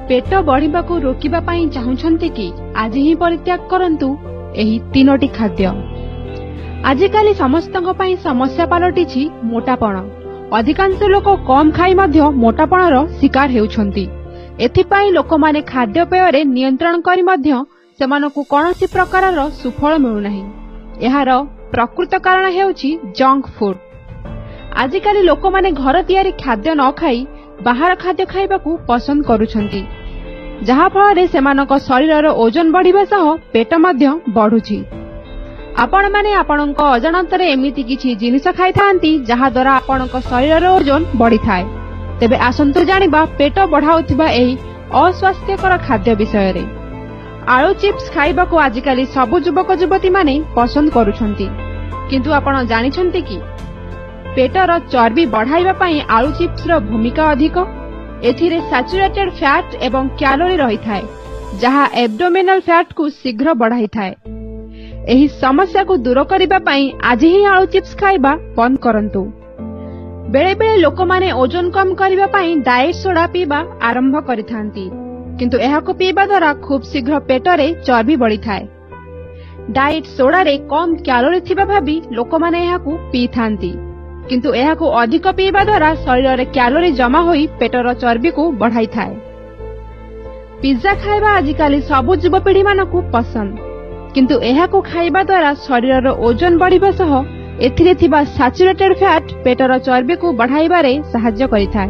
पेट बढ़िबा को रोकिबा पई चाहुछन्ते कि आज ही परित्याग करंतु एही तीनोटी खाद्य। आजिकाली समस्तଙ୍କ ପାଇଁ समस्या पलटिछि मोटापण। अधिकांश लोक कम खाई मध्य मोटापणर शिकार हेउछन्ति। एथिपाई लोकमाने खाद्यपेय नियंत्रण करी मध्य सेमानकु कौनसी प्रकारर सुफल मिलुनाही। एहार प्रकृत कारण हेउछि जंक फूड। आजिकाली लोकमाने घर तैयारी खाद्य न खाई बाहर खाद्य खाइबाकू पसंद करुछन्ति, जहा फଳରେ सेमानक शरीरर ओजन बढ़िबा सह पेट मध्य बढ़ुछि। आपण माने आपणक अजाणतरे एमिति किछि जिनिस खाइथांती जहा द्वारा आपणक शरीरर ओजन बढ़ी थाए। तेबे आसंतु जानिबा पेट बढ़ाउथिबा एही अस्वास्थ्यकर खाद्य विषय रे। आलू चिप्स खाइबाकू आजिकाली सबु युवक युवती माने पसंद करुछन्ति, किंतु आपण जानिछन्ति कि पेटर चर्बी बढ़ाइबा पई आलू चिप्स रो भूमिका अधिक। एथिरे सैचुरेटेड फैट एवं कैलोरी रही थाए, जहा एब्डोमिनल फैट को शीघ्र बढ़ाई थाए। एही समस्या को दूर करिबा पई आज ही आलू चिप्स खाइबा बंद करंतु। बेले बेले लोक माने ओजन कम करिबा पई डाइट सोडा पीबा आरंभ करिथांती, किंतु एहाको पीबा द्वारा खूब शीघ्र पेटरे चर्बी बढ़ी थाए। डाइट सोडा रे कम कैलोरी थिबा भाबी लोक माने एहाको पीथांती, किंतु एहाको अधिक पीबा द्वारा शरीर रे कैलोरी जमा होई पेटर चर्बी को बढ़ाई थाए। पिज्जा खाइबा आजिकाली सबु युवपीढ़ी मानकू पसंद, किंतु एहाको खाइबा द्वारा शरीर ओजन बढ़िबा सह एथिरे थिबा सैचुरेटेड फैट पेटर चर्बी को बढ़ाइबारे सहाय्य करिथाए।